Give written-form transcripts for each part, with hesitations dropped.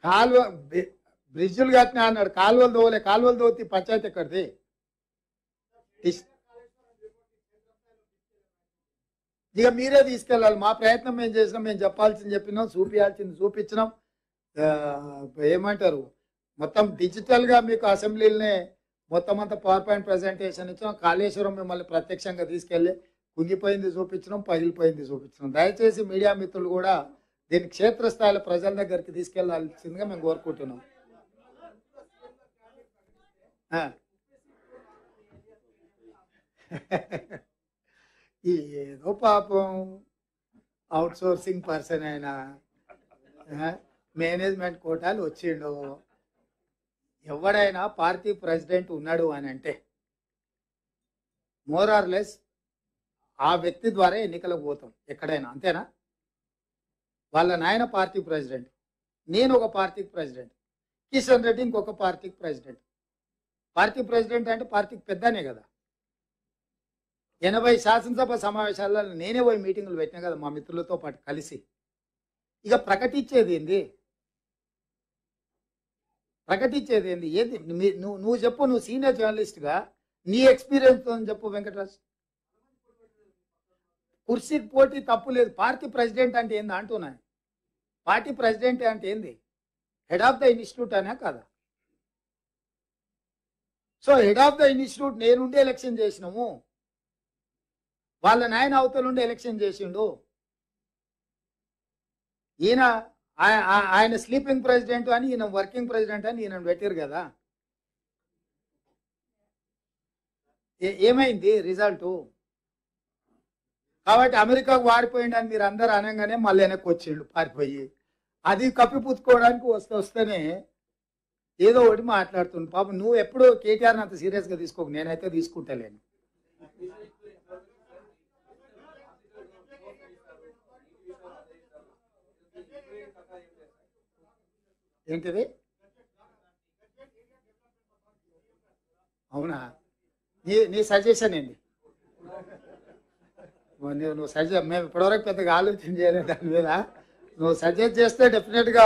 కాలువ బ్రిడ్జులు కట్టినా అన్నాడు, కాలువలు దోవలే. కాలువలు దోతి పంచాయతీ ఎక్కడిది? ఇక మీరే తీసుకెళ్ళాలి. మా ప్రయత్నం మేము చేసినాం, మేము చెప్పాల్సింది చెప్పినాం, చూపించాల్సింది చూపించినాం. ఏమంటారు, మొత్తం డిజిటల్గా మీకు అసెంబ్లీలనే మొత్తం అంతా పవర్ పాయింట్ ప్రజెంటేషన్ ఇచ్చినాం. కాళేశ్వరం మిమ్మల్ని ప్రత్యక్షంగా తీసుకెళ్ళి కుంగిపోయింది చూపించడం, పగిలిపోయింది చూపించడం. దయచేసి మీడియా మిత్రులు కూడా దీన్ని క్షేత్రస్థాయిలో ప్రజల దగ్గరికి తీసుకెళ్లాల్సిందిగా మేము కోరుకుంటున్నాం. ఏదో పాపం అవుట్ సోర్సింగ్ పర్సన్ అయినా మేనేజ్మెంట్ కోటాలు వచ్చిండు. ఎవడైనా పార్టీ ప్రెసిడెంట్ ఉన్నాడు అని అంటే మోర్ ఆర్ లెస్ ఆ వ్యక్తి ద్వారా ఎన్నికలకు పోతాం ఎక్కడైనా, అంతేనా? వాళ్ళ నాయన పార్టీ ప్రెసిడెంట్, నేను ఒక పార్టీకి ప్రెసిడెంట్, కిషన్ రెడ్డి ఇంకొక పార్టీకి ప్రెసిడెంట్. పార్టీ ప్రెసిడెంట్ అంటే పార్టీకి పెద్దనే కదా. 80 శాసనసభ సమావేశాలలో నేనే పోయి మీటింగులు పెట్టినా కదా మా మిత్రులతో పాటు కలిసి. ఇక ప్రకటించేది ఏంది? ఏది? నువ్వు చెప్పు, నువ్వు సీనియర్ జర్నలిస్ట్గా నీ ఎక్స్పీరియన్స్తో చెప్పు వెంకటరాజ్. కుర్సీకి పోటీ తప్పు లేదు. పార్టీ ప్రెసిడెంట్ అంటే ఏంది అంటున్నాను. పార్టీ ప్రెసిడెంట్ అంటే ఏంది? హెడ్ ఆఫ్ ద ఇన్స్టిట్యూట్ అనే కదా. So head of the institute నేనుండి ఎలక్షన్ చేసినాము, వాళ్ళ నాయన అవతల నుండి ఎలక్షన్ చేసిండు. ఈయన ఆయన స్లీపింగ్ ప్రెసిడెంట్ అని, ఈయన వర్కింగ్ ప్రెసిడెంట్ అని ఈయన పెట్టారు కదా. ఏమైంది రిజల్ట్? కాబట్టి అమెరికాకు వారిపోయిండు అని మీరు అందరు అనగానే మళ్ళీ వెనక్కి వచ్చిండు పారిపోయి. అది కప్పిపుచ్చుకోవడానికి వస్తేనే ఏదో ఒకటి మాట్లాడుతుంది. పాపం నువ్వు ఎప్పుడు కేటీఆర్ని అంత సీరియస్గా తీసుకోకు, నేనైతే తీసుకుంటలేను. ఏంటిది? అవునా? నీ సజెషన్ ఏంటి? నువ్వు సజెస్ట్, మేము ఇప్పటివరకు పెద్దగా ఆలోచన చేయలేదు దాని మీద. నువ్వు సజెస్ట్ చేస్తే డెఫినెట్గా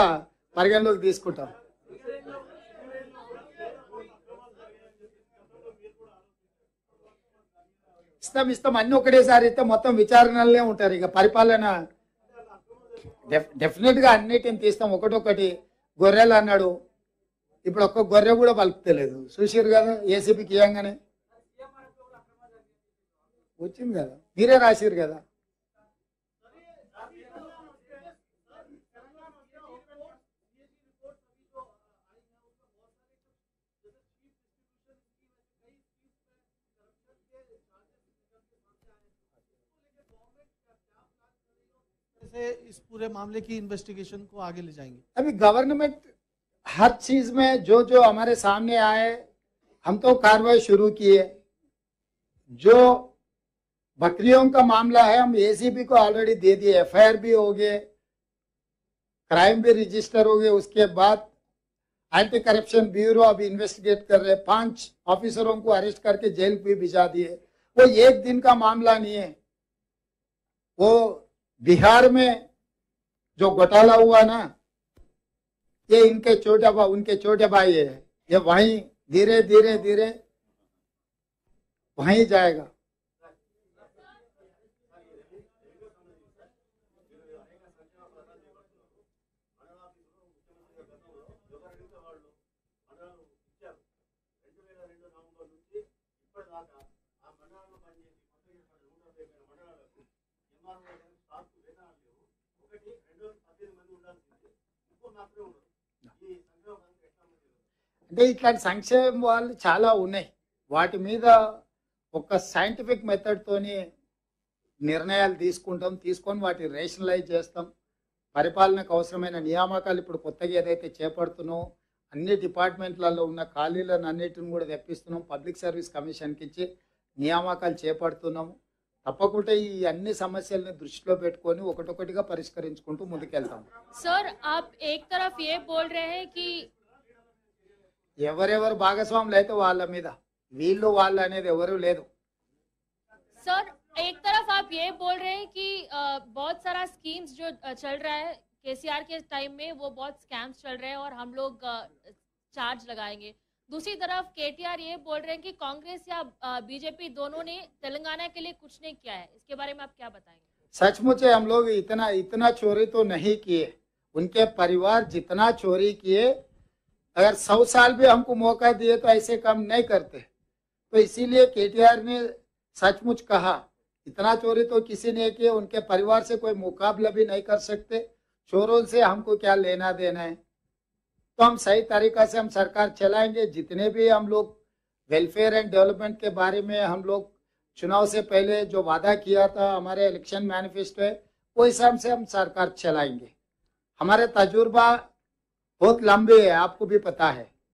పరిగణలోకి తీసుకుంటాం. ఇస్తాం అన్ని ఒకటేసారి ఇస్తే మొత్తం విచారణలనే ఉంటారు. ఇక పరిపాలన డెఫినెట్గా అన్నిటిని తీస్తాం ఒకటొకటి. గొర్రెలు అన్నాడు, ఇప్పుడు ఒక్క గొర్రె కూడా పలుకుతలేదు. చూసిరు కదా ఏసీబీకి ఇవ్వగానే వచ్చింది కదా, మీరే రాసిరు కదా. इस पूरे मामले की इन्वेस्टिगेशन को आगे ले जाएंगे। अभी गवर्नमेंट हर चीज में जो हमारे सामने आए हम तो कार्रवाई शुरू किए। जो बकरियों का मामला है हम एसीबी को ऑलरेडी दे दिए, एफआईआर भी हो गए, क्राइम भी रजिस्टर हो गए। उसके बाद एंटी करप्शन ब्यूरो अभी इन्वेस्टिगेट कर रहे, 5 ऑफिसरों को अरेस्ट करके जेल भी भिजा दिए। वो एक दिन का मामला नहीं है। वो बिहार में जो घोटाला हुआ ना, ये इनके उनके छोटे भाई है। ये वहीं धीरे धीरे वहीं जाएगा। అంటే ఇట్లాంటి సంక్షేమ వాళ్ళు చాలా ఉన్నాయి. వాటి మీద ఒక సైంటిఫిక్ మెథడ్తోని నిర్ణయాలు తీసుకొని వాటిని రేషనలైజ్ చేస్తాం. పరిపాలనకు అవసరమైన నియామకాలు ఇప్పుడు కొత్తగా ఏదైతే చేపడుతున్నామో అన్ని డిపార్ట్మెంట్లలో ఉన్న ఖాళీలను అన్నిటిని కూడా తెప్పిస్తున్నాం. పబ్లిక్ సర్వీస్ కమిషన్కి ఇచ్చి నియామకాలు చేపడుతున్నాము. తప్పకుండా ఈ అన్ని సమస్యల్ని దృష్టిలో పెట్టుకొని ఒకటొకటిగా పరిష్కరించుకుంటూ ముందుకెళ్తాం. సార్ आप एक तरफ ये बोल रहे हैं कि ఎవరెవరు భాగస్వాములు అయితే వాళ్ళ మీద వీళ్ళు వాళ్ళు అనేది ఎవరు లేదు. सर एक तरफ आप ये बोल रहे हैं कि बहुत सारा स्कीम्स जो चल रहा है केसीआर के टाइम में वो बहुत स्कैम्स चल रहे हैं और हम लोग चार्ज लगाएंगे। दूसरी तरफ केटीआर ये बोल रहे हैं कि कांग्रेस या बीजेपी दोनों ने तेलंगाना के लिए कुछ नहीं किया है। इसके बारे में आप क्या बताएंगे? सचमुच है, हम लोग इतना चोरी तो नहीं किए। उनके परिवार जितना चोरी किए, अगर 100 साल भी हमको मौका दिए तो ऐसे काम नहीं करते। तो इसीलिए केटीआर ने सचमुच कहा, इतना चोरी तो किसी ने किया, उनके परिवार से कोई मुकाबला भी नहीं कर सकते, चोरों से हमको क्या लेना देना है। तो हम सही तरीका से हम सरकार चलाएंगे। जितने भी हम लोग वेलफेयर एंड डेवलपमेंट के बारे में हम लोग चुनाव से पहले जो वादा किया था, हमारे इलेक्शन मैनिफेस्टो है, वो हिसाब से हम सरकार चलाएंगे। हमारे तजुर्बा बहुत लंबे है, आपको भी पता है।